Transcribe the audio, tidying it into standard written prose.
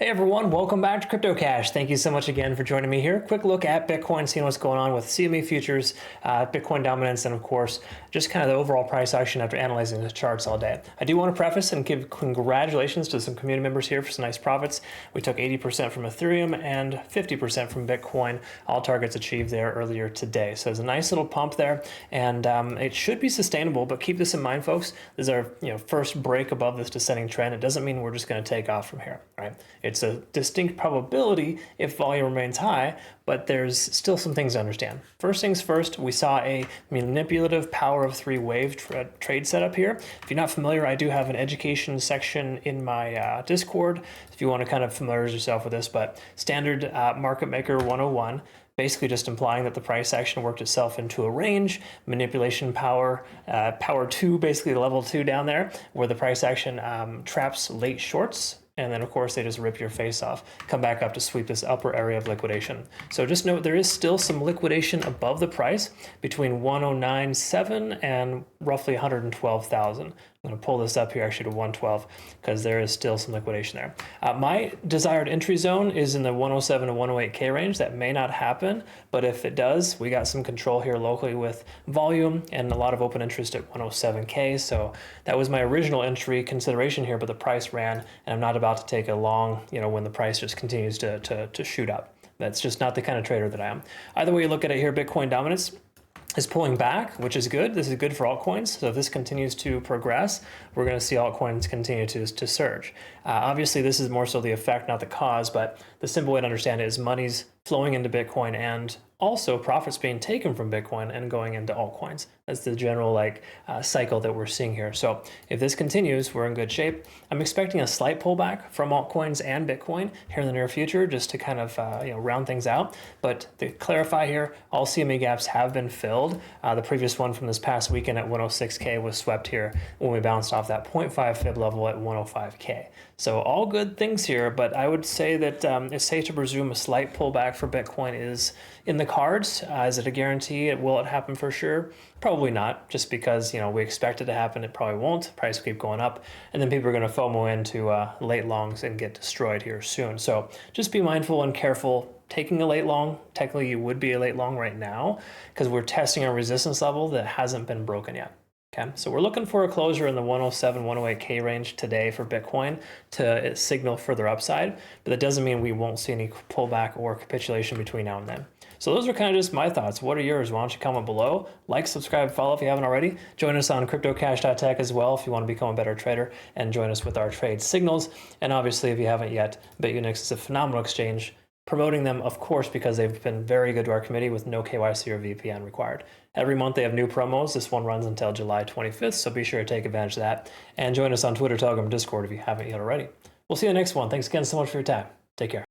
Hey everyone, welcome back to CryptoCache. Thank you so much again for joining me here. Quick look at Bitcoin, seeing what's going on with CME futures, Bitcoin dominance, and of course, just kind of the overall price action after analyzing the charts all day. I do want to preface and give congratulations to some community members here for some nice profits. We took 80% from Ethereum and 50% from Bitcoin, all targets achieved there earlier today. So there's a nice little pump there, and it should be sustainable, but keep this in mind, folks. This is our first break above this descending trend. It doesn't mean we're just going to take off from here, right? It's a distinct probability if volume remains high, but there's still some things to understand. First things first, we saw a manipulative power of three wave trade setup here. If you're not familiar, I do have an education section in my Discord if you want to kind of familiarize yourself with this, but standard market maker 101, basically just implying that the price action worked itself into a range, manipulation power, power 2, basically level 2 down there, where the price action traps late shorts, and then of course they just rip your face off, come back up to sweep this upper area of liquidation. So just note there is still some liquidation above the price between 109.7 and roughly 112,000. I'm going to pull this up here actually to 112 because there is still some liquidation there. My desired entry zone is in the 107 to 108K range. That may not happen, but if it does, we got some control here locally with volume and a lot of open interest at 107K. So that was my original entry consideration here, but the price ran, and I'm not about to take a long, when the price just continues to shoot up. That's just not the kind of trader that I am. Either way you look at it here, Bitcoin dominance is pulling back, which is good. This is good for altcoins. So if this continues to progress, we're going to see altcoins continue to surge. Obviously, this is more so the effect, not the cause, but the simple way to understand it is money's flowing into Bitcoin and also profits being taken from Bitcoin and going into altcoins. That's the general cycle that we're seeing here. So if this continues, we're in good shape. I'm expecting a slight pullback from altcoins and Bitcoin here in the near future, just to kind of round things out. But to clarify here, all CME gaps have been filled. The previous one from this past weekend at 106K was swept here when we bounced off that 0.5 fib level at 105K. So all good things here, but I would say that it's safe to presume a slight pullback for Bitcoin is in the cards. Is it a guarantee? Will it happen for sure? Probably not, just because we expect it to happen. It probably won't. Price will keep going up, and then people are going to FOMO into late longs and get destroyed here soon. So just be mindful and careful. Taking a late long, technically you would be a late long right now because we're testing a resistance level that hasn't been broken yet. Okay, so we're looking for a closure in the 107, 108K range today for Bitcoin to signal further upside, but that doesn't mean we won't see any pullback or capitulation between now and then. So those are kind of just my thoughts. What are yours? Why don't you comment below? Like, subscribe, follow if you haven't already. Join us on CryptoCache.tech as well if you want to become a better trader and join us with our trade signals. And obviously, if you haven't yet, Bitunix is a phenomenal exchange. Promoting them, of course, because they've been very good to our committee with no KYC or VPN required. Every month they have new promos. This one runs until July 25th, so be sure to take advantage of that. And join us on Twitter, Telegram, Discord if you haven't yet already. We'll see you in the next one. Thanks again so much for your time. Take care.